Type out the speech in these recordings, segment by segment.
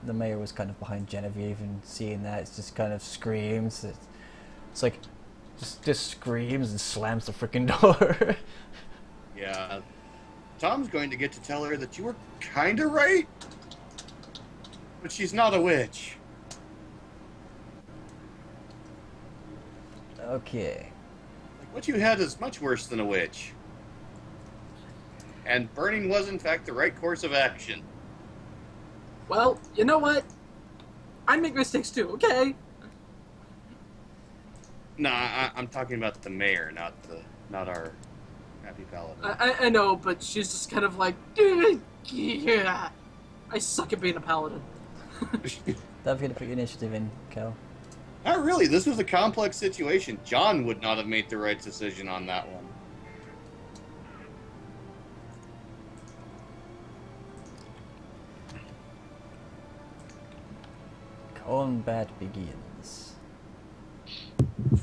the mayor was kind of behind Genevieve, and seeing that, it's just kind of screams. It's like just screams and slams the freaking door. Yeah. Tom's going to get to tell her that you were kinda right, but she's not a witch. Okay. Like, what you had is much worse than a witch. And burning was, in fact, the right course of action. Well, you know what? I make mistakes too, okay? Nah, I'm talking about the mayor, not our happy paladin. I know, but she's just kind of like, yeah, I suck at being a paladin. Don't forget to put your initiative in, Cal. Not really. This was a complex situation. John would not have made the right decision on that one. Combat begins.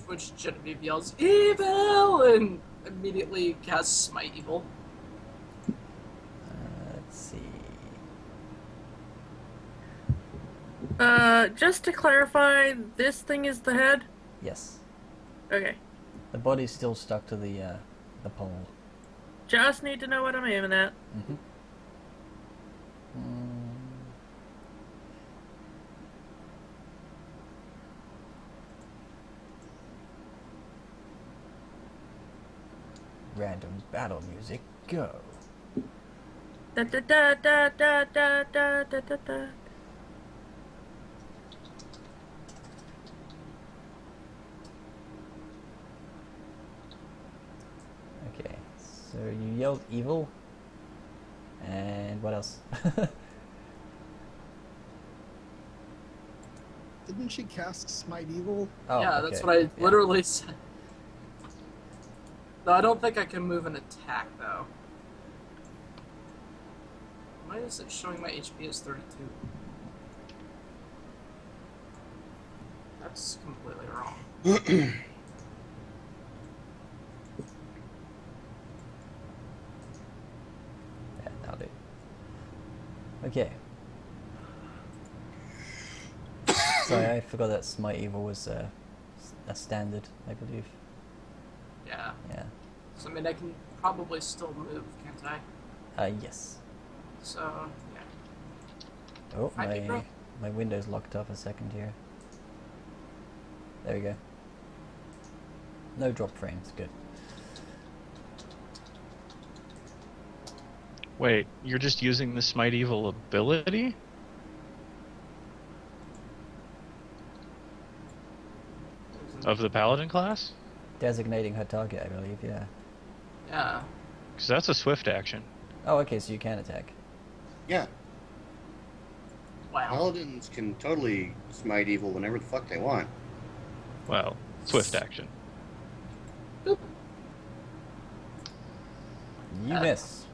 Which Genevieve yells, evil! And immediately casts my evil. Let's see. Just to clarify, this thing is the head? Yes. Okay. The body's still stuck to the pole. Just need to know what I'm aiming at. Mm-hmm. Random battle music, go. Da da da da da da da da da da. Okay, so you yelled evil. And what else? Didn't she cast Smite Evil? Oh, Yeah, okay. that's what I Yeah. literally said. No, I don't think I can move an attack, though. Why is it showing my HP as 32? That's completely wrong. Yeah, that'll do. Okay. Sorry, I forgot that Smite Evil was a standard, I believe. Yeah. Yeah. So, I mean, I can probably still move, can't I? Yes. So, yeah. Oh, Might be broke. my window's locked up a second here. There we go. No drop frames, good. Wait, you're just using the Smite Evil ability? Of the Paladin class? Designating her target, I believe, yeah. Yeah. Because that's a swift action. Oh, okay, so you can attack. Yeah, Wow. paladins can totally smite evil whenever the fuck they want. Well, swift action. Boop. You miss.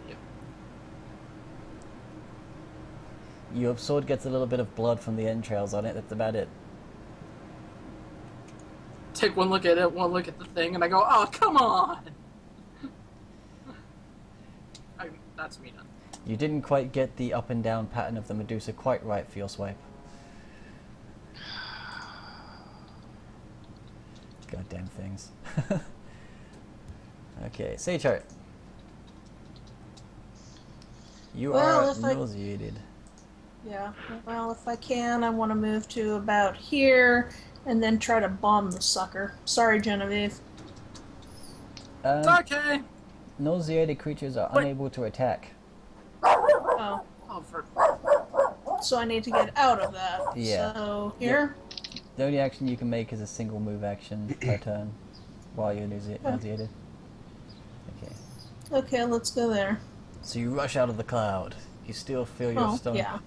Yep. Your sword gets a little bit of blood from the entrails on it, that's about it. Take one look at it, one look at the thing, and I go, oh, come on! That's me done. You didn't quite get the up and down pattern of the Medusa quite right for your swipe. Goddamn things. Okay, Sage Heart. You Well, are if I- nauseated. Yeah, well, if I can, I want to move to about here and then try to bomb the sucker. Sorry, Genevieve. It's okay! Nauseated creatures are What? unable to attack. Oh, Oh, for... so I need to get out of that. Yeah. So, here? The only action you can make is a single move action per turn while you're nauseated. Okay. Okay, let's go there. So you rush out of the cloud. You still feel your Oh, stomach. yeah.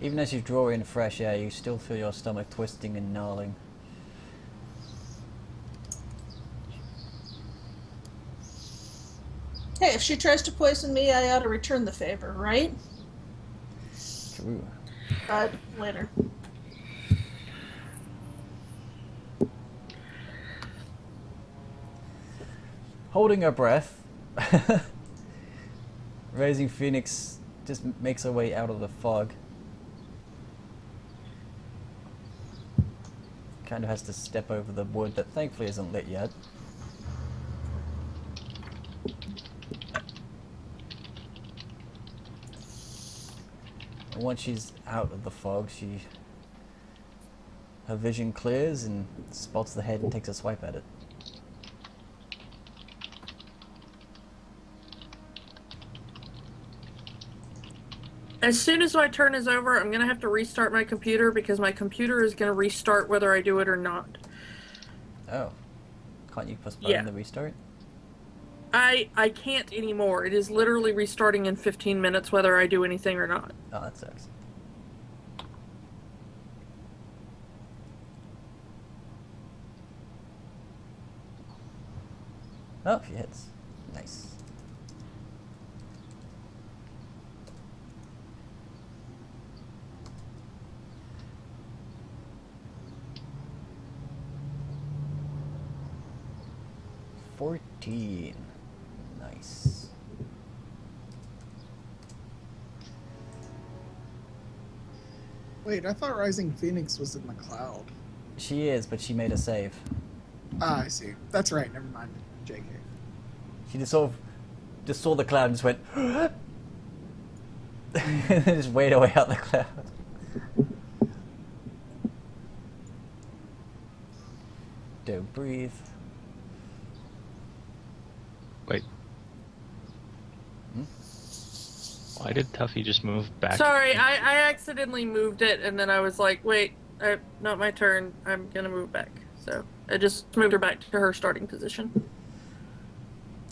Even as you draw in fresh air, you still feel your stomach twisting and gnarling. Hey, if she tries to poison me, I ought to return the favor, right? True. But later. Holding her breath, Raising Phoenix just makes her way out of the fog. kind of has to step over the wood that thankfully isn't lit yet. And once she's out of the fog, her vision clears and spots the head and takes a swipe at it. As soon as my turn is over, I'm gonna have to restart my computer because my computer is gonna restart whether I do it or not. Oh. Can't you postpone Yeah. the restart? I can't anymore. It is literally restarting in 15 minutes whether I do anything or not. Oh, that sucks. Oh, she hits. Nice. $14. Nice. Wait, I thought Rising Phoenix was in the cloud. She is, but she made a save. Ah, I see. That's right. Never mind. JK. She just sort of just saw the cloud and just went and just wade away out the cloud. Don't breathe. Wait. Why did Tuffy just move back? Sorry, I accidentally moved it and then I was like, wait, not my turn. I'm gonna move back. So I just moved her back to her starting position.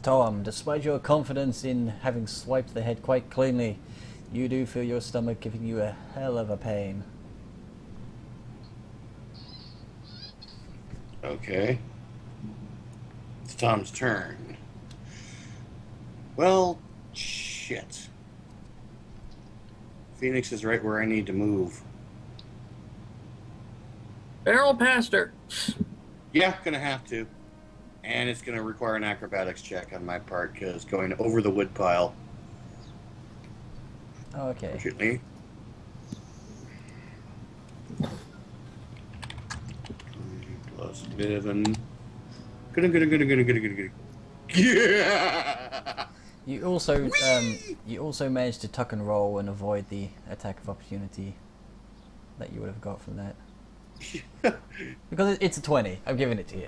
Tom, despite your confidence in having swiped the head quite cleanly, you do feel your stomach giving you a hell of a pain. Okay. It's Tom's turn. Well, shit. Phoenix is right where I need to move. Barrel past her. Yeah, gonna have to. And it's gonna require an acrobatics check on my part, because going over the wood pile. Oh, okay. Unfortunately. Plus 11. Good. Yeah! You also managed to tuck and roll and avoid the attack of opportunity that you would have got from that. Because it's a 20. I'm giving it to you.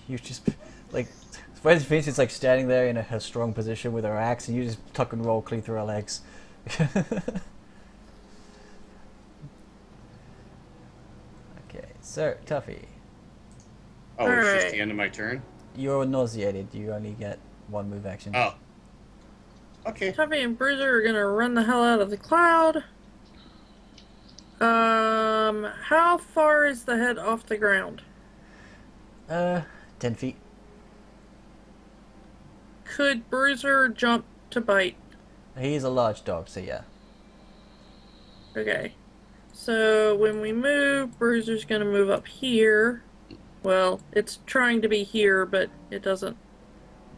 You just, like, when Phoenix like standing there in her strong position with her axe, and you just tuck and roll clean through her legs. Okay, so, Tuffy. Oh, it's just Alright. the end of my turn? You're nauseated. You only get one move action. Oh. Okay. Tuffy and Bruiser are gonna run the hell out of the cloud. How far is the head off the ground? 10 feet. Could Bruiser jump to bite? He's a large dog, so yeah. Okay. So when we move, Bruiser's gonna move up here. Well, it's trying to be here, but it doesn't.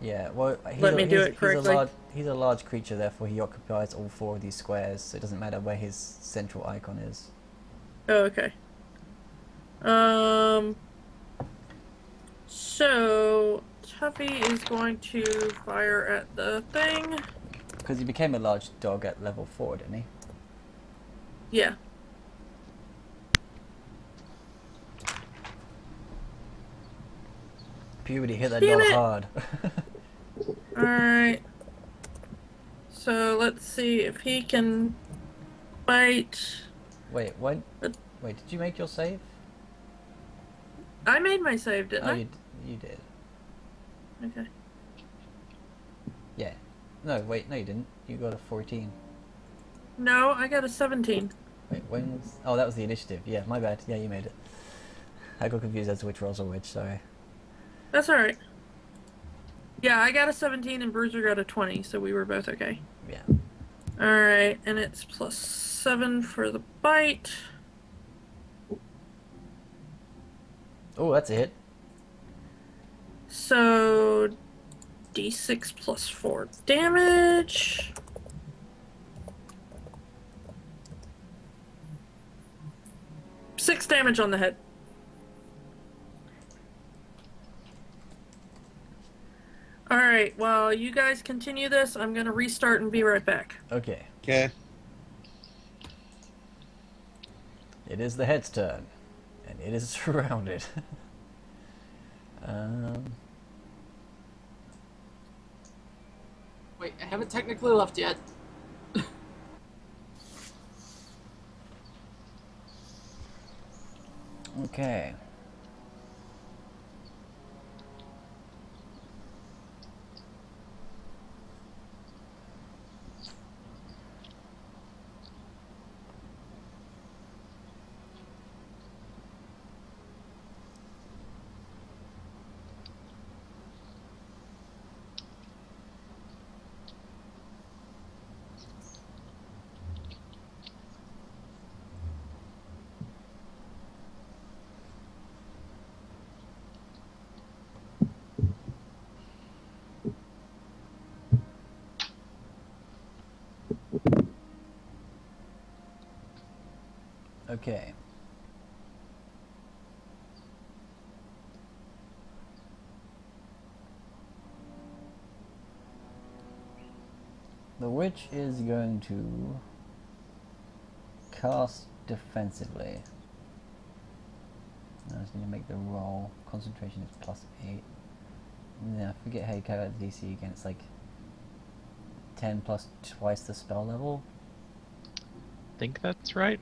Yeah, well, Let me do it correctly. He's a large creature, therefore he occupies all 4 of these squares, so it doesn't matter where his central icon is. Oh, okay. So Tuffy is going to fire at the thing. Because he became a large dog at level 4, didn't he? Yeah. Puberty hit that Damn dog it. hard. Alright. So let's see if he can bite. Wait, what? But- Wait, did you make your save? I made my save, didn't Oh, I? you did. Okay. Yeah. No, wait, no you didn't. You got a 14. No, I got a 17. Wait, when was... Oh, that was the initiative. Yeah, my bad. Yeah, you made it. I got confused as to which rolls are which, sorry. That's alright. Yeah, I got a 17 and Bruiser got a 20, so we were both okay. Yeah. Alright, and it's plus 7 for the bite. Oh, that's a hit. So, d6 plus 4 damage. damage on the head. Alright, while you guys continue this, I'm gonna restart and be right back. Okay. Okay. It is the head's turn, and it is surrounded. Wait, I haven't technically left yet. Okay. Okay. The witch is going to cast defensively. I just need to make the roll. Concentration is +8. Yeah, I forget how you calculate the DC again. It's like 10 plus twice the spell level. I think that's right.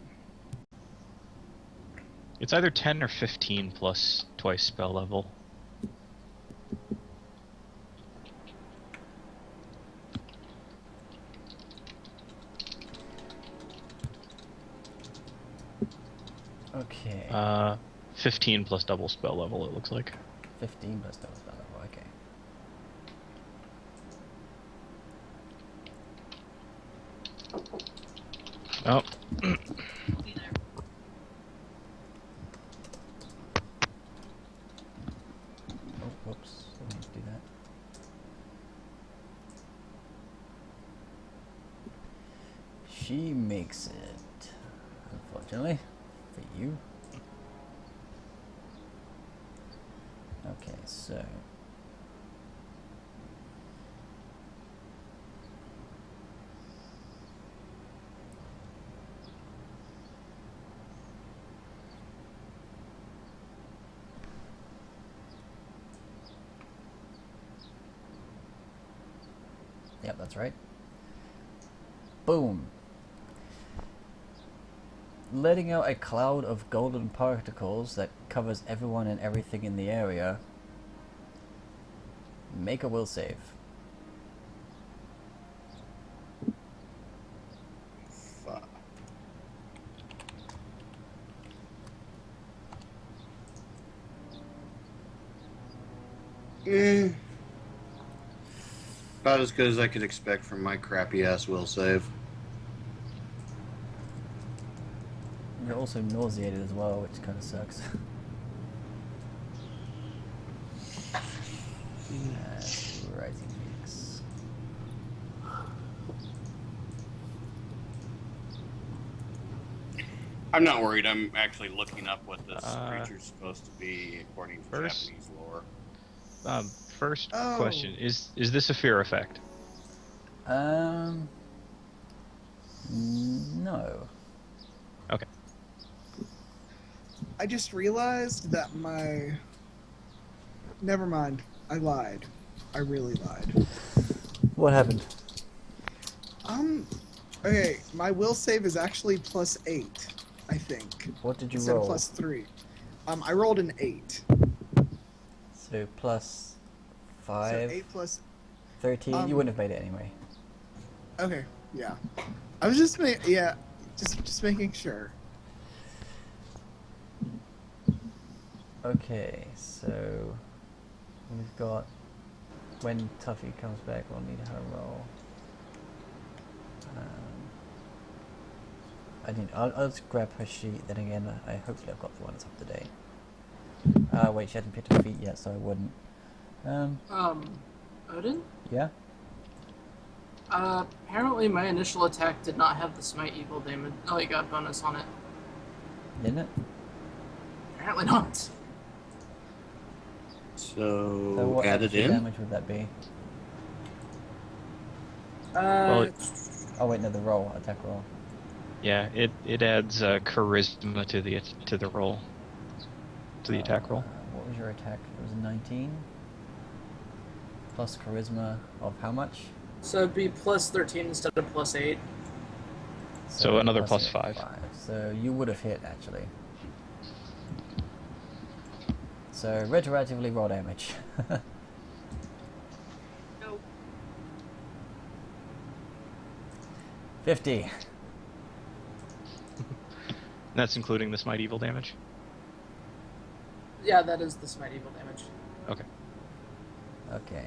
It's either 10 or 15 plus twice spell level. Okay. 15 plus double spell level, it looks like. 15 plus double spell level, okay. Oh. Oh, whoops. Didn't mean to do that. She makes it, unfortunately, for you. Okay, so... Yep, that's right. Boom. Letting out a cloud of golden particles that covers everyone and everything in the area. Make a will save. Fuck. About as good as I could expect from my crappy ass will save. You're also nauseated as well, which kind of sucks. Rising Phoenix. I'm not worried. I'm actually looking up what this creature's supposed to be according to First- Japanese lore. First Oh. question, is this a fear effect? No. Okay. I just realized that my. Never mind. I lied. I really lied. What happened? Okay, my will save is actually +8, I think. What did you Instead roll? of +3. I rolled an 8. So plus So 5, 8 plus. 13. You wouldn't have made it anyway. Okay, yeah. I was just just making sure. Okay, so we've got when Tuffy comes back, we'll need her roll. I'll just grab her sheet. Then again, hopefully I've got the one that's up to date. Wait, she hasn't picked her feet yet, so I wouldn't. Odin? Yeah. Apparently my initial attack did not have the Smite Evil damage. Oh, you got bonus on it. Didn't it? Apparently not. So what add it extra in. damage would that be? Well, Oh wait, no, the roll, attack roll. Yeah, it adds charisma to the roll, to the attack roll. What was your attack? It was a 19 plus charisma of how much? So it'd be plus 13 instead of plus 8. So another plus 5. So you would have hit actually. So retroactively roll damage. Nope. 50. That's including the smite evil damage. Yeah, that is the smite evil damage. Okay. Okay.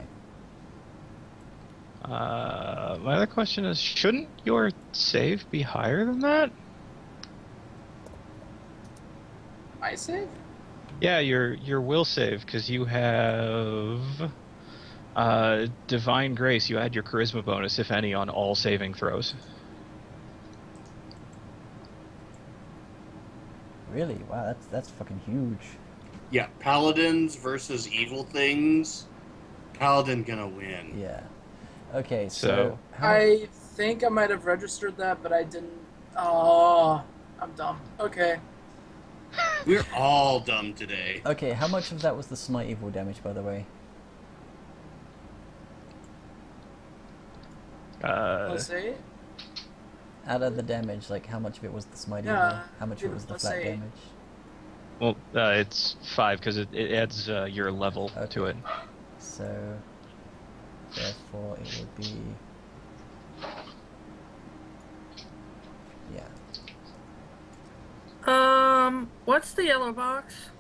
My other question is, shouldn't your save be higher than that? My save? Yeah, your will save, because you have divine grace. You add your charisma bonus, if any, on all saving throws. Really? Wow, that's fucking huge. Yeah, paladins versus evil things. Paladin gonna win. Yeah. Okay, so So- I think I might have registered that, but I didn't. Oh, I'm dumb. Okay. We're all dumb today. okay, how much of that was the smite evil damage, by the way? Plus 8? Out of the damage, like how much of it was the smite Yeah, evil? How much of it was the plus flat 8. damage? Well, it's 5, because it adds your level to it. So therefore it would be What's the yellow box?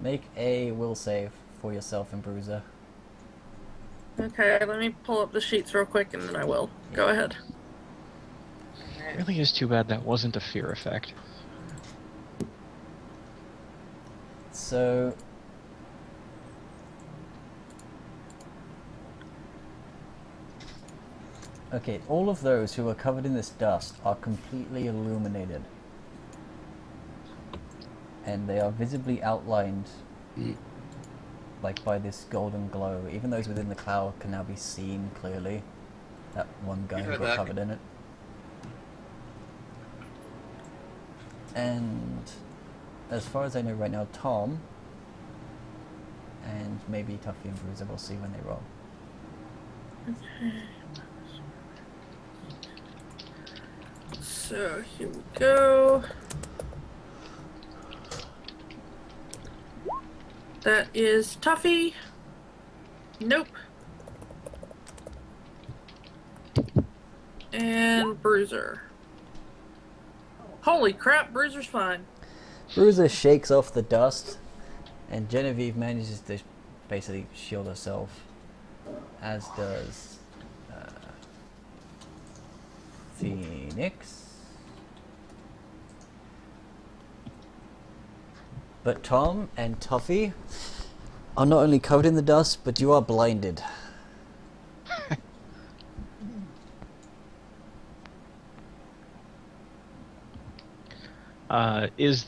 Make a will save for yourself and Bruiser. Okay, let me pull up the sheets real quick and then I will. Go ahead. It really is too bad that wasn't a fear effect. So okay, all of those who are covered in this dust are completely illuminated. And they are visibly outlined like by this golden glow. Even those within the cloud can now be seen clearly. That one guy You who heard got that. covered in it. And as far as I know right now, Tom and maybe Tuffy and Bruiser, will see when they roll. So here we go. That is Tuffy. Nope. And Bruiser. Holy crap, Bruiser's fine. Bruiser shakes off the dust, and Genevieve manages to basically shield herself, as does Phoenix. But Tom and Tuffy are not only covered in the dust, but you are blinded. Is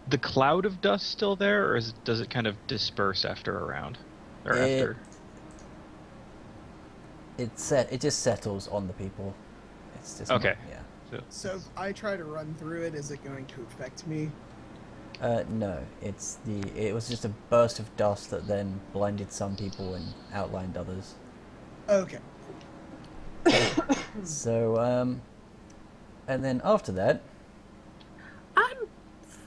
the cloud of dust still there, or does it kind of disperse after a round? Or after? It just settles on the people. It's just Okay. yeah. So if I try to run through it, is it going to affect me? No, it was just a burst of dust that then blinded some people and outlined others. Okay. So, and then after that, I'm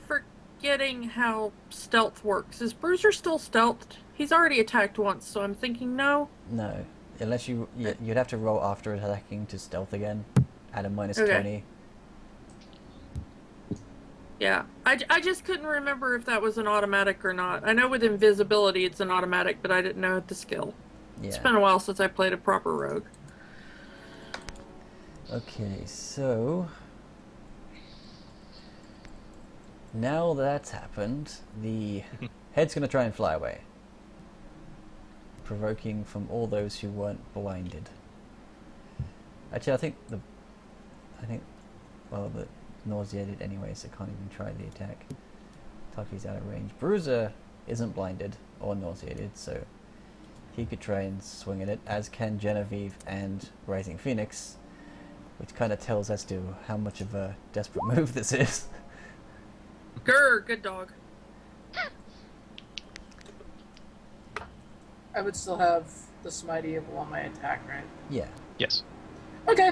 forgetting how stealth works. Is Bruiser still stealthed? He's already attacked once, so I'm thinking no. no, unless you'd have to roll after attacking to stealth again, at a minus Okay. 20. Yeah, I just couldn't remember if that was an automatic or not. I know with invisibility it's an automatic, but I didn't know the skill. It's Yeah. been a while since I played a proper rogue. Okay, so now that's happened, the head's gonna try and fly away, provoking from all those who weren't blinded. Actually, I think nauseated anyway, so can't even try the attack. Tuffy's out of range. Bruiser isn't blinded or nauseated, so he could try and swing at it, as can Genevieve and Rising Phoenix, which kind of tells as to how much of a desperate move this is. Grr, good dog. I would still have the Smite Evil on my attack, right? Yeah. Yes. Okay.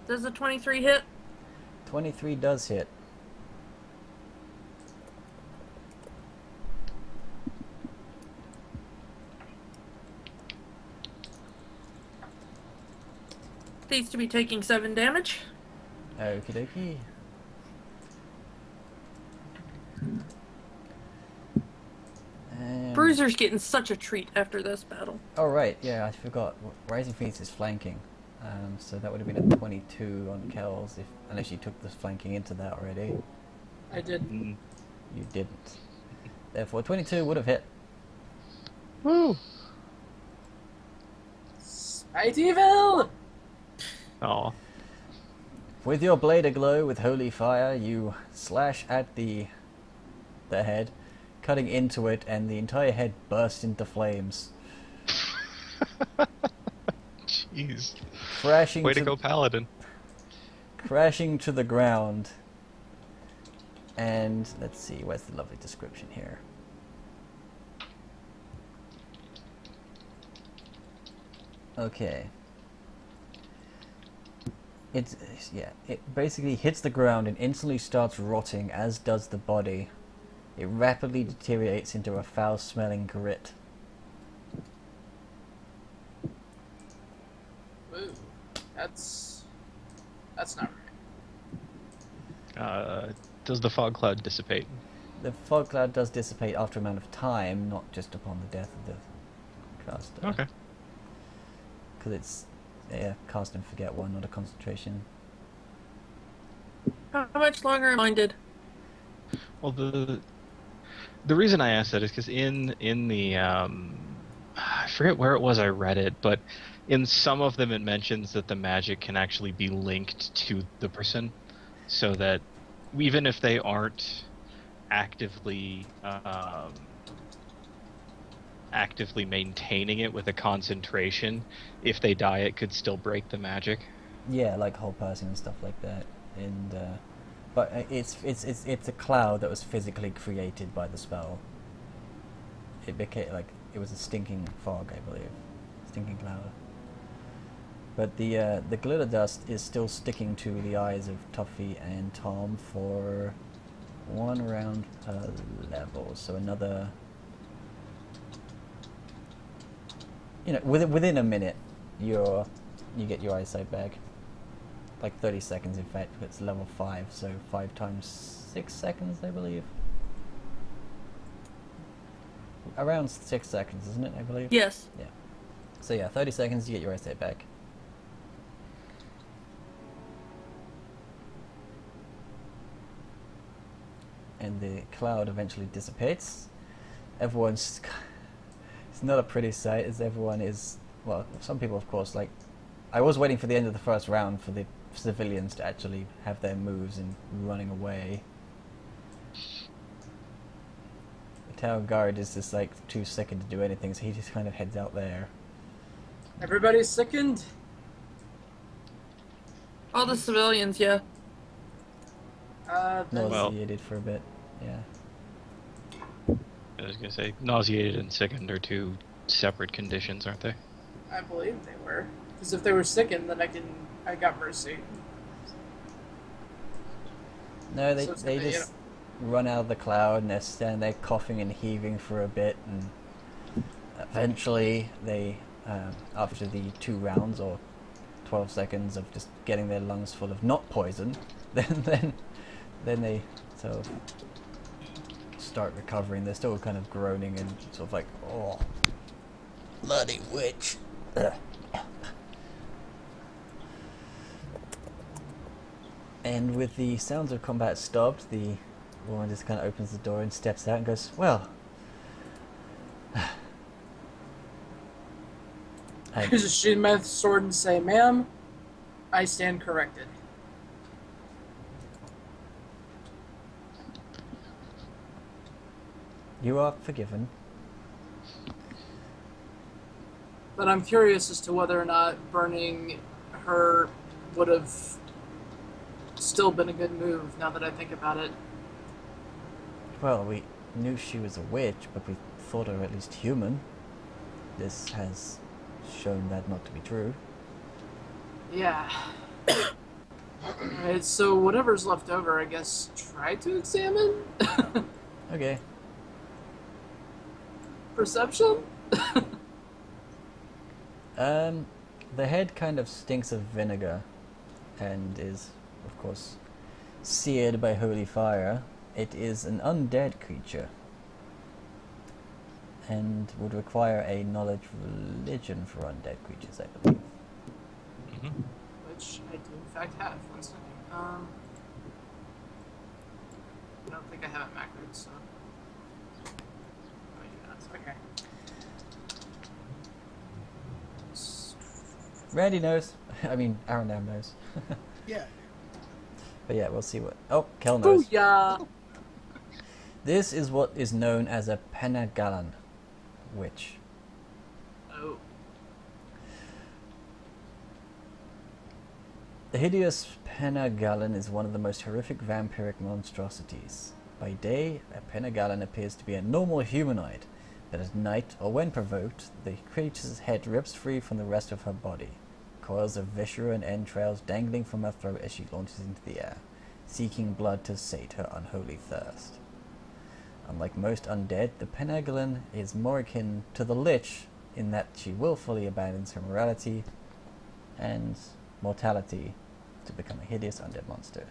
Does the 23 hit? 23 does hit. Needs to be taking 7 damage. Okie dokie. Bruiser's getting such a treat after this battle. Oh right, yeah, I forgot. Rising Phoenix is flanking, so that would have been a 22 on Kells, unless you took the flanking into that already. I did. Mm. You didn't. Therefore, 22 would have hit. Woo! Smite Evil! Aw. With your blade aglow with holy fire, you slash at the head, cutting into it, and the entire head bursts into flames. Jeez. Crashing Way to go, Paladin. crashing to the ground. And let's see, where's the lovely description here? Okay. It basically hits the ground and instantly starts rotting, as does the body. It rapidly deteriorates into a foul-smelling grit. Ooh, that's not right. Does the fog cloud dissipate? The fog cloud does dissipate after a amount of time, not just upon the death of the caster. Okay. Because it's cast and forget one, not a concentration. How much longer am I blinded? Well, the reason I asked that is because in the I forget where it was I read it, but in some of them it mentions that the magic can actually be linked to the person, so that even if they aren't actively maintaining it with a concentration, if they die, it could still break the magic. Yeah, like whole person and stuff like that. And but it's a cloud that was physically created by the spell. It became like it was a stinking fog, I believe, stinking cloud. But the glitter dust is still sticking to the eyes of Tuffy and Tom for 1 round per level, so another. You know, within a minute, you get your eyesight back. Like 30 seconds, in fact. It's level 5, so 5 times 6 seconds, I believe. Around 6 seconds, isn't it? I believe. Yes. Yeah. So yeah, 30 seconds, you get your eyesight back. And the cloud eventually dissipates. Everyone's. It's not a pretty sight, as everyone is. Well, some people, of course, like. I was waiting for the end of the first round for the civilians to actually have their moves and running away. The town guard is just like too sickened to do anything, so he just kind of heads out there. Everybody's sickened? All the civilians, yeah. Nauseated for a bit, yeah. I was gonna say, nauseated and sickened are 2 separate conditions, aren't they? I believe they were. Because if they were sickened, then I got mercy. No, So it's they gonna, just run out of the cloud and they stand there coughing and heaving for a bit, and eventually they, after the 2 rounds or 12 seconds of just getting their lungs full of not poison, then they sort of start recovering. They're still kind of groaning and sort of like, oh, bloody witch. Ugh. And with the sounds of combat stopped, the woman just kind of opens the door and steps out and goes, well, I just shoot my sword and say, "Ma'am, I stand corrected." You are forgiven. But I'm curious as to whether or not burning her would have still been a good move, now that I think about it. Well, we knew she was a witch, but we thought her at least human. This has shown that not to be true. Yeah. Alright, so whatever's left over, I guess, try to examine? Okay. Perception? The head kind of stinks of vinegar and is, of course, seared by holy fire. It is an undead creature and would require a knowledge religion for undead creatures, I believe. Mm-hmm. Which I do in fact have. One second. I don't think I have it macroed, so... I do not. Okay. Randy knows. I mean, Aaron now knows. Yeah. But yeah, we'll see what... Oh, Kel knows. Booyah! This is what is known as a Penagalan witch. Oh. The hideous Penagalan is one of the most horrific vampiric monstrosities. By day, a Penagalan appears to be a normal humanoid, but at night, or when provoked, the creature's head rips free from the rest of her body, coils of viscera and entrails dangling from her throat as she launches into the air, seeking blood to sate her unholy thirst. Unlike most undead, the Penagalan is more akin to the Lich in that she willfully abandons her morality and mortality to become a hideous undead monster.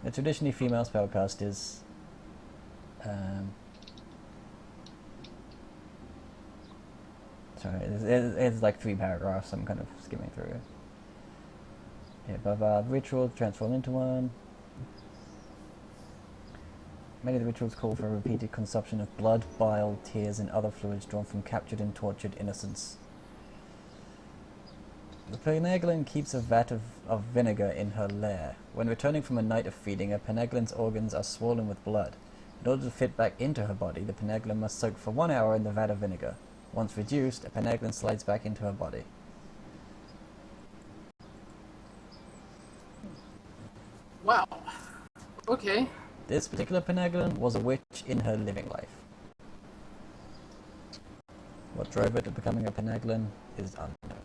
The traditionally female spellcasters sorry, it's like 3 paragraphs, I'm kind of skimming through it. Yeah, above rituals transform into one. Many of the rituals call for a repeated consumption of blood, bile, tears, and other fluids drawn from captured and tortured innocents. The Penagalan keeps a vat of vinegar in her lair. When returning from a night of feeding, a Penagalan's organs are swollen with blood. In order to fit back into her body, the Penagalan must soak for 1 hour in the vat of vinegar. Once reduced, a Penagalan slides back into her body. Wow. Okay. This particular Penagalan was a witch in her living life. What drove her to becoming a Penagalan is unknown.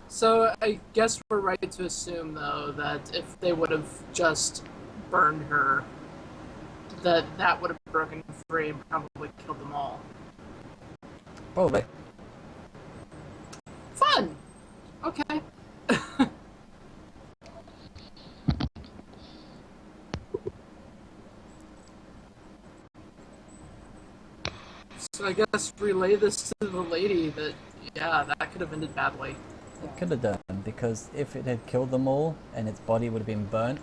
So I guess we're right to assume, though, that if they would have just burned her, that would have broken free and probably killed them all. Probably. Fun! Okay. So I guess relay this to the lady that, yeah, that could have ended badly. It could have done, because if it had killed them all and its body would have been burnt,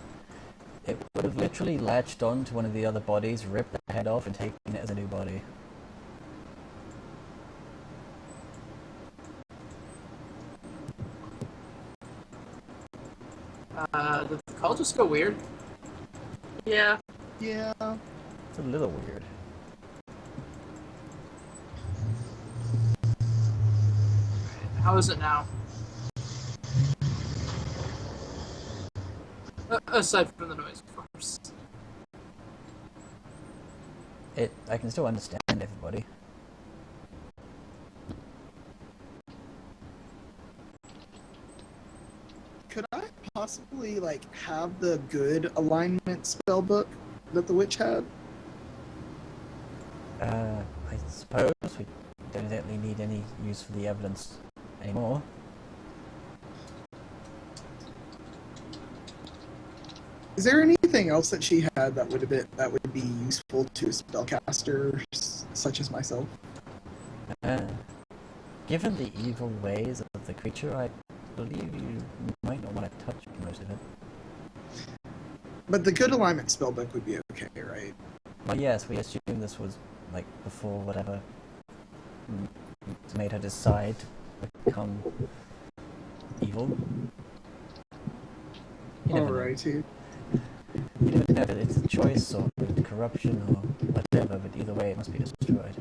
it would have literally latched on to one of the other bodies, ripped the head off, and taken it as a new body. Did the call just go weird? Yeah. Yeah. It's a little weird. How is it now? Aside from the noise, of course. I can still understand everybody. Could I possibly have the good alignment spell book that the witch had? I suppose we don't exactly need any use for the evidence anymore. Is there anything else that she had that would be useful to spellcasters such as myself? Given the evil ways of the creature, I believe you might not want to touch most of it. But the good alignment spellbook would be okay, right? Well, yes, we assume this was like before whatever made her decide to become evil. You never know. Alrighty. You never know that it's a choice or corruption or whatever, but either way it must be destroyed.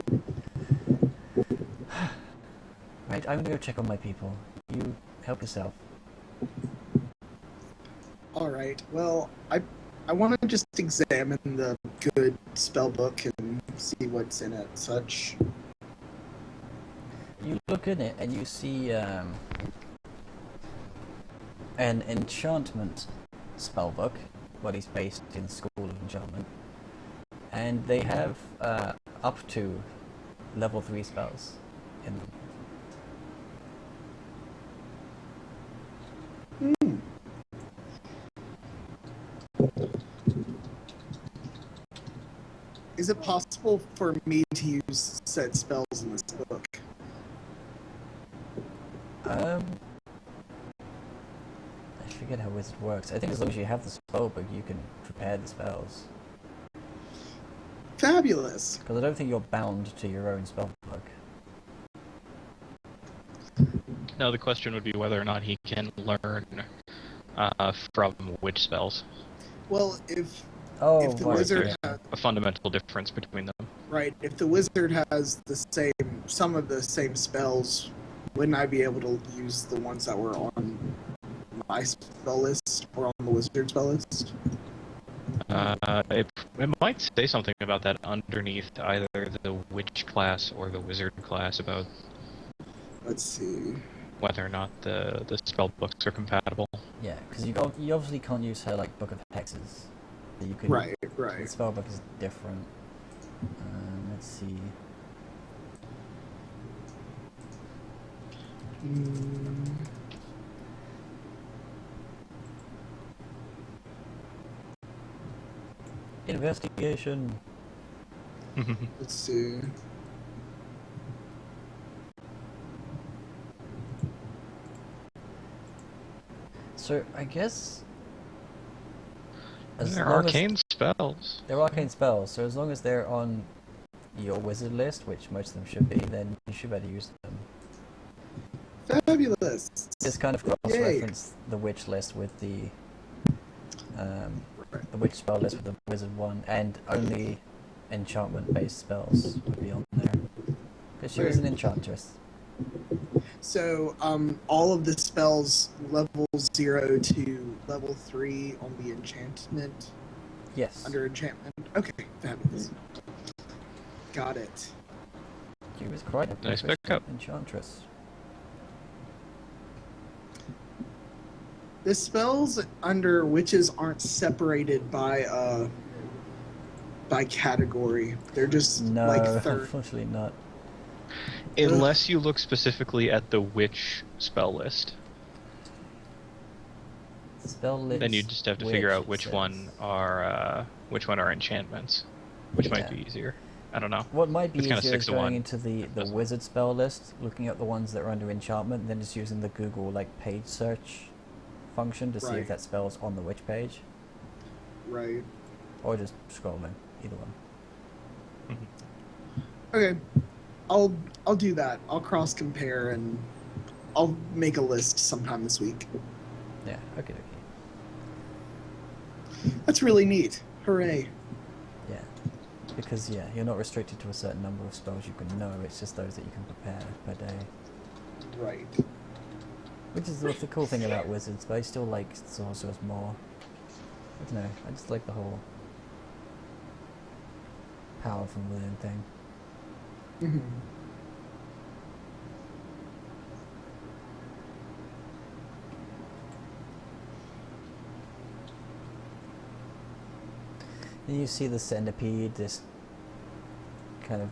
Right, I'm gonna go check on my people. You help yourself. Alright, well, I want to just examine the good spellbook and see what's in it, such. You look in it and you see an enchantment spellbook, what is based in the School of Enchantment, and they have up to level 3 spells in them. Is it possible for me to use said spells in this book? I forget how wizard works. I think as long as you have the spellbook, you can prepare the spells. Fabulous! Because I don't think you're bound to your own spellbook. No, the question would be whether or not he can learn from witch spells. Well, if Oh, the right, wizard yeah. has, A fundamental difference between them. right, if the wizard has some of the same spells, wouldn't I be able to use the ones that were on my spell list or on the wizard spell list? It might say something about that underneath either the witch class or the wizard class about Let's see. whether or not the spell books are compatible. Yeah, because you obviously can't use her like Book of Hexes. You could, Right. The spellbook is different. Let's see. Investigation. Let's see. So I guess They're arcane spells. they're arcane spells. So as long as they're on your wizard list, which most of them should be, then you should better use them. Fabulous! Just kind of cross-reference the witch list with the witch spell list with the wizard one, and only enchantment-based spells would be on there. Because she was an enchantress. So, all of the spells level 0 to level 3 on the enchantment, Yes. under enchantment. Okay, fabulous. Got it. She was quite a Nice proficient pickup. enchantress. The spells under witches aren't separated by category. They're just No, like third. unfortunately not. Unless you look specifically at the witch spell list. Spell list. Then you just have to figure out it which says. one are enchantments, which might Yeah. be easier. I don't know. What might be It's kinda easier is 6 to going 1. into the wizard spell list, looking at the ones that are under enchantment, and then just using the Google like page search function to see Right. if that spell's on the witch page, Right. or just scrolling. Either one. Okay. I'll do that. I'll cross compare and I'll make a list sometime this week. Yeah. Okay. That's really neat. Hooray. Yeah. Because you're not restricted to a certain number of spells you can know. It's just those that you can prepare per day. Right. Which is the cool thing about wizards, but I still like sorcerers more. I don't know. I just like the whole power from within thing. Mhm. And you see the centipede just kind of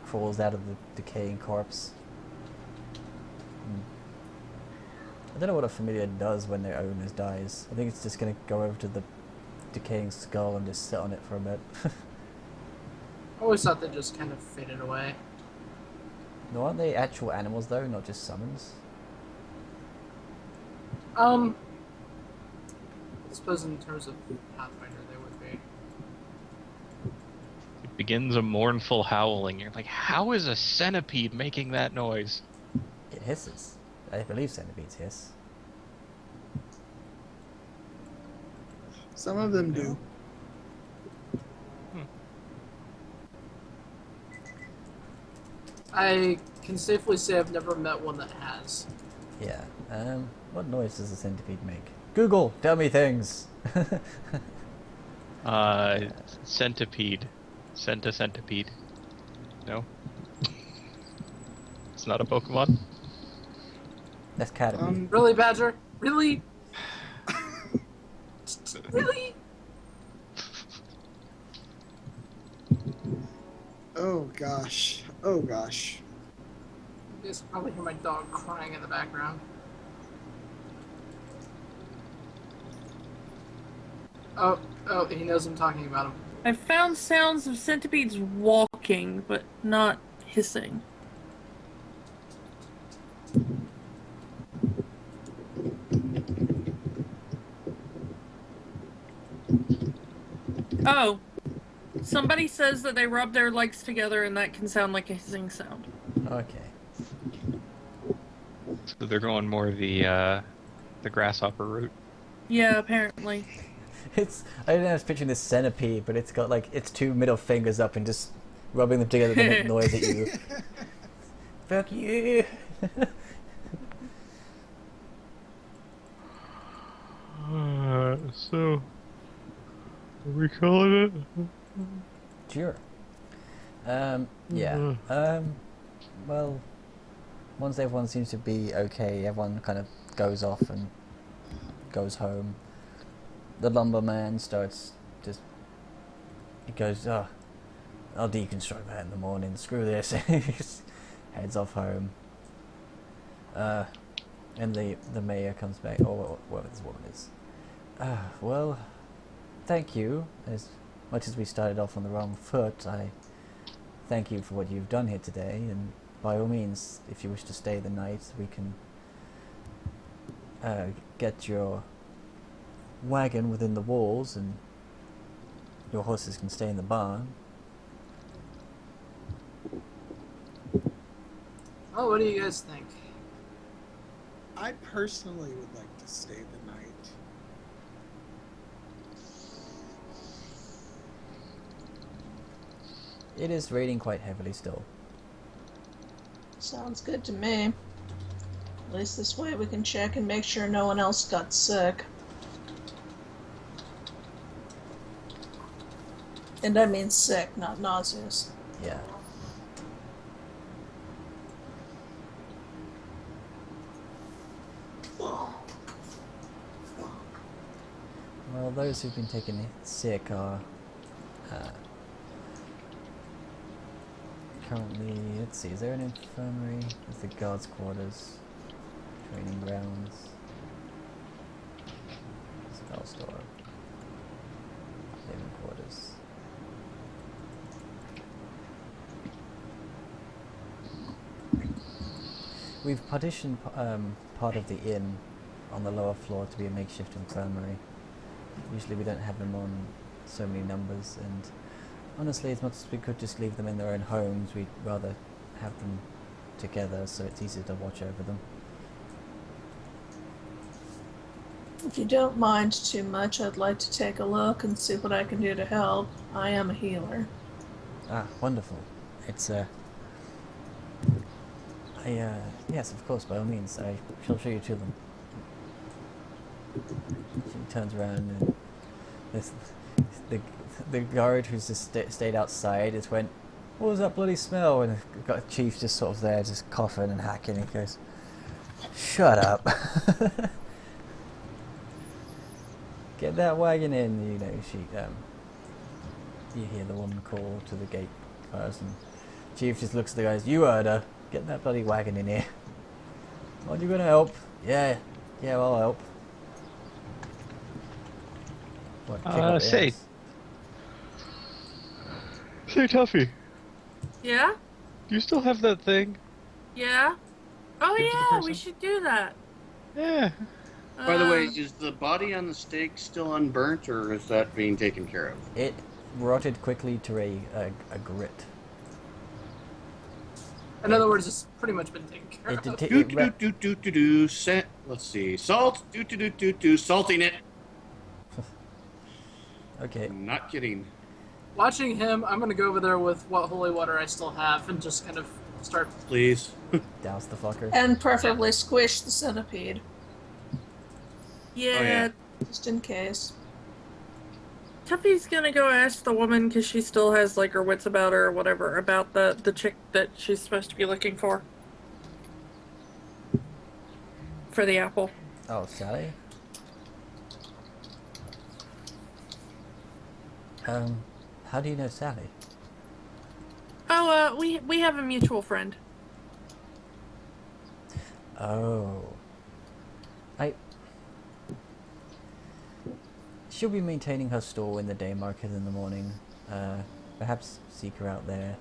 crawls out of the decaying corpse. I don't know what a familiar does when their owner dies. I think it's just going to go over to the decaying skull and just sit on it for a bit. I always thought they just kind of faded away. No, aren't they actual animals though, not just summons? I suppose in terms of Pathfinder, they would be. It begins a mournful howling. You're like, how is a centipede making that noise? It hisses. I believe centipedes hiss. Some of them do. I can safely say I've never met one that has. Yeah. What noise does a centipede make? Google, tell me things. Centipede. Centipede. No? It's not a Pokemon? That's Caterpie. Really, Badger? Really? Really? Oh gosh. Oh gosh. You guys can probably hear my dog crying in the background. Oh, he knows I'm talking about him. I found sounds of centipedes walking, but not hissing. Oh, somebody says that they rub their legs together and that can sound like a hissing sound. Okay. So they're going more the grasshopper route. Yeah, apparently. I don't know, I was picturing this centipede, but it's got like its two middle fingers up and just rubbing them together to make noise at you. Fuck you! So, are we calling it? Sure. Yeah. Well, once everyone seems to be okay, everyone kind of goes off and goes home. The lumberman starts he goes, oh, I'll deconstruct that in the morning, screw this. He just heads off home. And the mayor comes back, or whoever this woman is. Well, thank you. As much as we started off on the wrong foot, I thank you for what you've done here today, and by all means, if you wish to stay the night, we can get your wagon within the walls, and your horses can stay in the barn. Oh, what do you guys think? I personally would like to stay the night. It is raining quite heavily still. Sounds good to me. At least this way we can check and make sure no one else got sick. And I mean sick, not nauseous. Yeah. Well, those who've been taken sick are currently, let's see, is there an infirmary? There's the guards' quarters, training grounds, spell store, living quarters. We've partitioned part of the inn on the lower floor to be a makeshift infirmary. Usually we don't have them on so many numbers, and honestly, as much as we could just leave them in their own homes, we'd rather have them together so it's easier to watch over them. If you don't mind too much, I'd like to take a look and see what I can do to help. I am a healer. Ah, wonderful. It's yes, of course, by all means, I shall show you to them. She turns around and the guard who's just stayed outside just went, what was that bloody smell? And the chief just sort of there, just coughing and hacking, and he goes, shut up. Get that wagon in, you know. You hear the woman call to the gate person. Chief just looks at the guys, you heard her, get that bloody wagon in here. Aren't you gonna help? Yeah, I'll help. What, say Tuffy, Yeah? do you still have that thing? Yeah? Oh Give it to the yeah, we person. should do that. Yeah. By the way, is the body on the stake still unburnt, or is that being taken care of? It rotted quickly to a grit. In other words, it's pretty much been taken care of. Let's see. Salt. Salting it. Okay. I'm not kidding. Watching him, I'm gonna go over there with what holy water I still have and just kind of start. Please. Douse the fucker. And preferably squish the centipede, Yeah, Oh, yeah. just in case. Tuffy's gonna go ask the woman because she still has like her wits about her or whatever about the chick that she's supposed to be looking for the apple. Oh, Sally? How do you know Sally? Oh, we have a mutual friend. Oh. She'll be maintaining her stall in the day market in the morning. Perhaps seek her out there.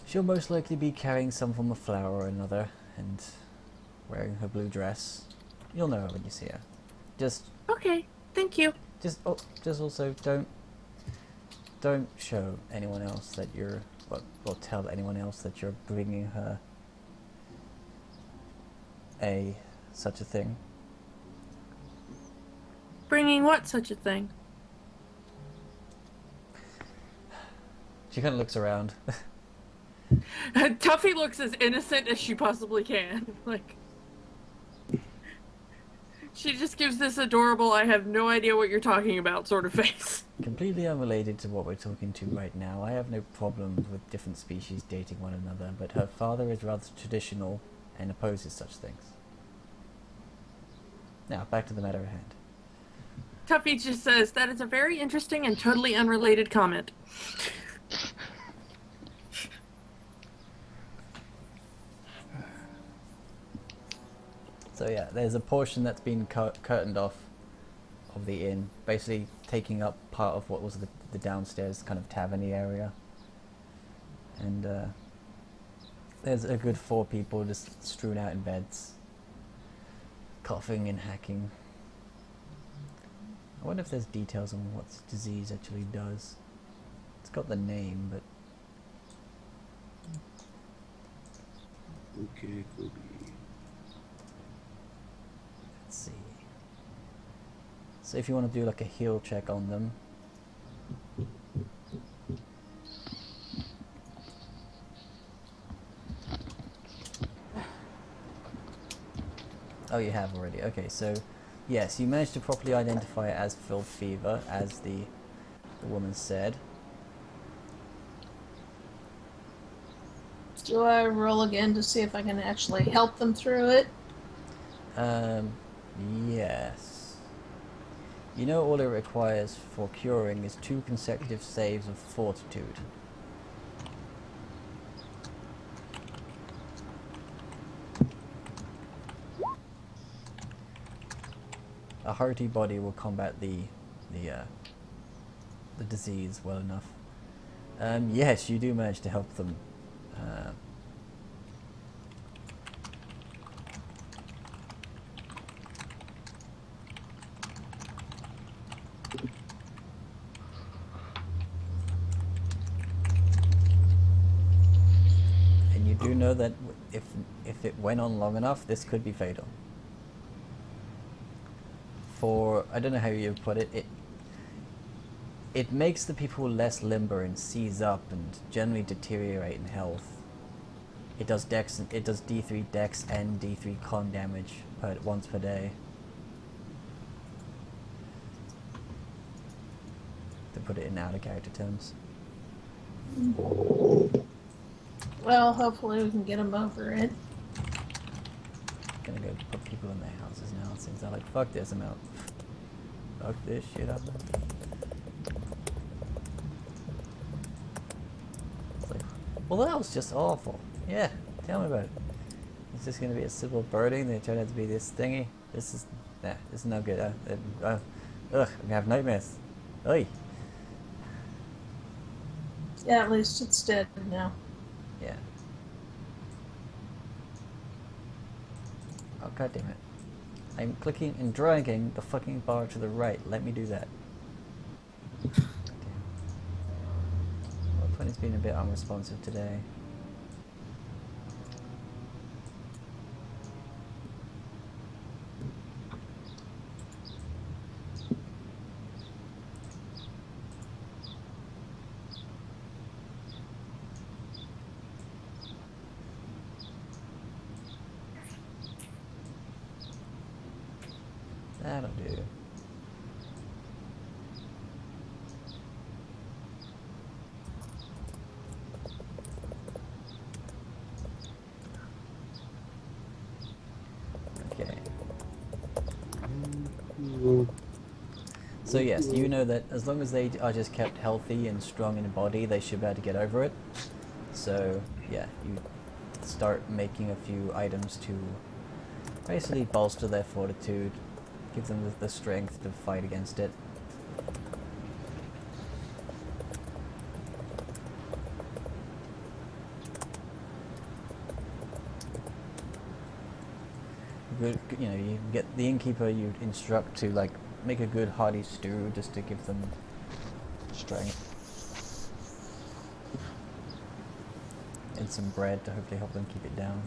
She'll most likely be carrying some form of flower or another, and wearing her blue dress. You'll know her when you see her. Just Okay, thank you. just also don't show anyone else that you're, or tell anyone else that you're bringing her such a thing. Bringing what such a thing? She kind of looks around. Tuffy looks as innocent as she possibly can. Like, she just gives this adorable, I have no idea what you're talking about sort of face. Completely unrelated to what we're talking to right now, I have no problem with different species dating one another, but her father is rather traditional and opposes such things. Now, back to the matter at hand. Tuffy just says, that is a very interesting and totally unrelated comment. So yeah, there's a portion that's been curtained off of the inn, basically taking up part of what was the downstairs kind of taverny area. And there's a good 4 people just strewn out in beds, coughing and hacking. I wonder if there's details on what this disease actually does. It's got the name, but... Okay, Kobe. Let's see. So if you want to do like a heal check on them. Oh, you have already. Okay, so yes, you managed to properly identify it as filth fever, as the woman said. Do I roll again to see if I can actually help them through it? Yes. You know all it requires for curing is 2 consecutive saves of fortitude. A hearty body will combat the disease well enough. Yes, you do manage to help them. And you do know that if it went on long enough, this could be fatal. For, I don't know how you put it, it makes the people less limber and seize up and generally deteriorate in health. It does dex, it does D3 dex and D3 con damage once per day. To put it in out of character terms. Well, hopefully we can get them over it. Gonna go put people in their houses now since they're like, fuck this, I'm out. Fuck this shit up. It's like, well, that was just awful. Yeah, tell me about it. It's just gonna be a simple birding, then it turned out to be this thingy. This is no good. Ugh, I'm gonna have nightmares. Oy. Yeah, at least it's dead now. Yeah. Oh, god damn it. I'm clicking and dragging the fucking bar to the right. Let me do that. Damn. Well, 20's been a bit unresponsive today. That'll do. Okay. So yes, you know that as long as they are just kept healthy and strong in body, they should be able to get over it. So yeah, you start making a few items to basically bolster their fortitude, give them the strength to fight against it. Good, you know, you get the innkeeper. You instruct to like make a good hearty stew just to give them strength, and some bread to hopefully help them keep it down.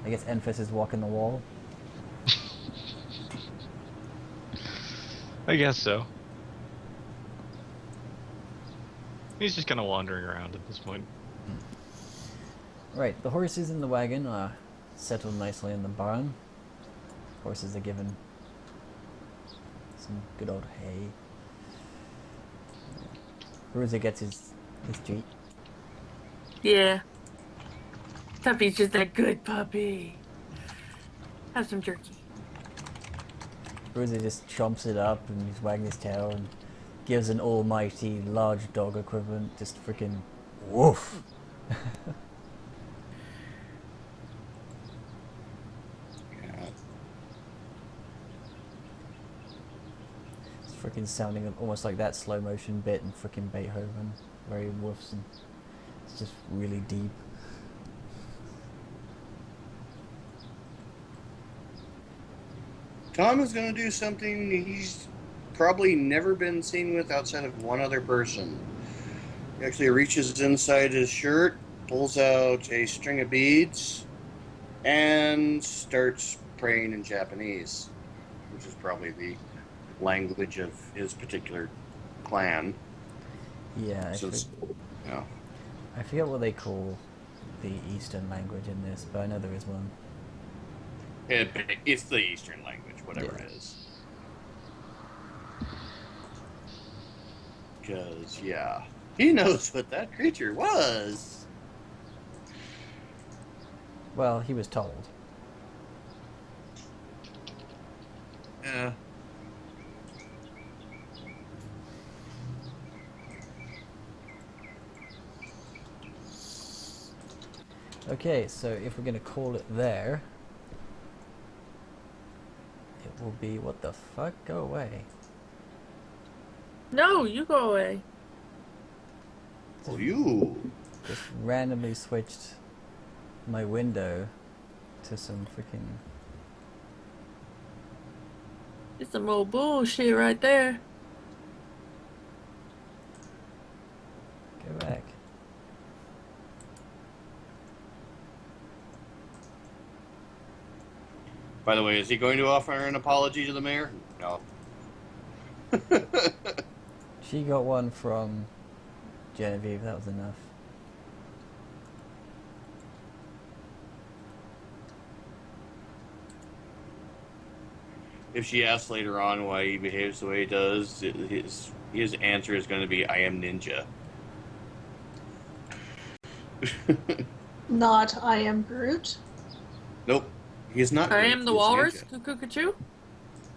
I guess Enfys is walking the wall. I guess so. He's just kind of wandering around at this point. Right, the horses in the wagon are settled nicely in the barn. Horses are given some good old hay. Bruiser gets his treat. Yeah. Puppy's just a good puppy. Have some jerky. Bruiser just chomps it up and he's wagging his tail and gives an almighty large dog equivalent just freaking woof. It's freaking sounding almost like that slow motion bit in freaking Beethoven where he woofs and it's just really deep. Tom is going to do something he's probably never been seen with outside of one other person. He actually reaches inside his shirt, pulls out a string of beads, and starts praying in Japanese, which is probably the language of his particular clan. Yeah, Yeah. I forget what they call the Eastern language in this, but I know there is one. It's the Eastern language, whatever Yeah. it is. Because, yeah, he knows what that creature was. Well, he was told. Yeah. Okay, so if we're going to call it there, it will be, what the fuck? Go away. No, you go away. Oh, you. Just randomly switched my window to some freaking... It's some old bullshit right there. Go back. By the way, is he going to offer an apology to the mayor? No. She got one from Genevieve, that was enough. If she asks later on why he behaves the way he does, his answer is going to be, I am ninja. Not I am Groot. Nope. He is not. I Groot, am the he is walrus. ninja. Cuckoo.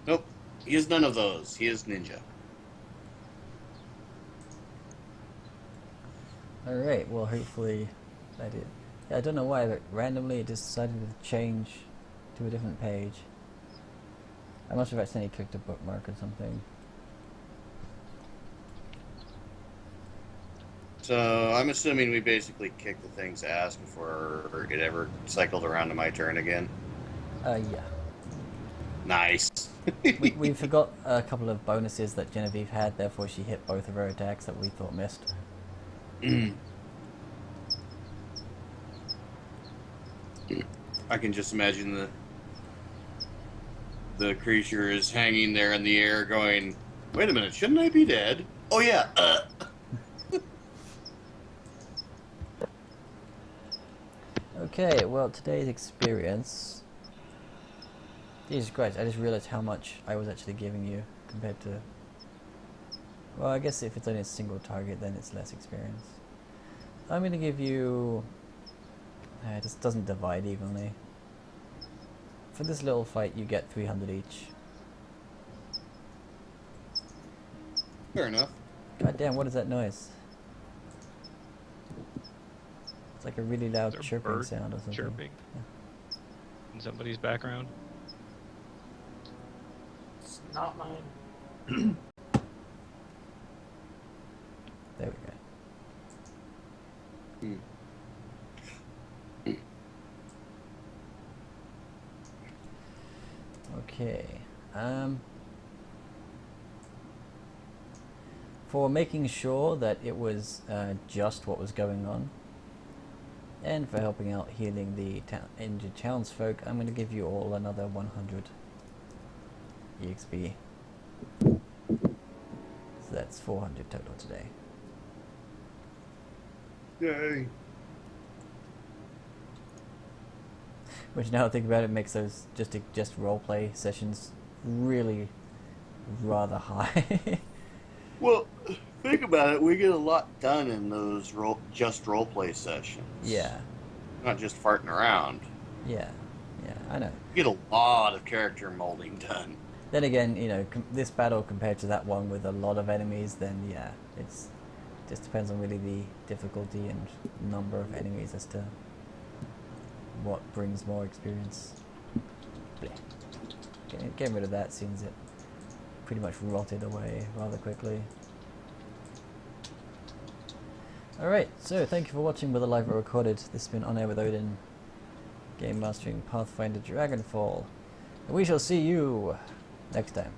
Nope. He is none of those. He is ninja. Alright, well hopefully I did. Yeah, I don't know why, but randomly it just decided to change to a different page. I must have accidentally clicked a bookmark or something. So I'm assuming we basically kicked the thing's ass before it ever cycled around to my turn again. Yeah. Nice. We forgot a couple of bonuses that Genevieve had, therefore she hit both of her attacks that we thought missed. I can just imagine the creature is hanging there in the air going, wait a minute, shouldn't I be dead? Oh yeah, Okay, well, today's experience... Jesus Christ, I just realized how much I was actually giving you compared to... Well, I guess if it's only a single target, then it's less experience. I'm going to give you... it just doesn't divide evenly. For this little fight, you get 300 each. fair enough. God damn, what is that noise? It's like a really loud Is there a chirping bird sound or something. chirping in somebody's background. It's not mine. There we go. Okay. For making sure that it was just what was going on, and for helping out healing the injured townsfolk, I'm going to give you all another 100 EXP. So that's 400 total today. Yay. Which, now I think about it, makes those just roleplay sessions really rather high. Well, think about it. We get a lot done in those just roleplay sessions. Yeah, Not just farting around. yeah, I know. We get a lot of character molding done. Then again, you know, this battle compared to that one with a lot of enemies, then yeah, it's just depends on really the difficulty and number of enemies as to what brings more experience. Blech. Getting rid of that seems it pretty much rotted away rather quickly. Alright, so thank you for watching whether live or recorded. This has been On Air with Odin, Game Mastering Pathfinder Dragonfall. And we shall see you next time.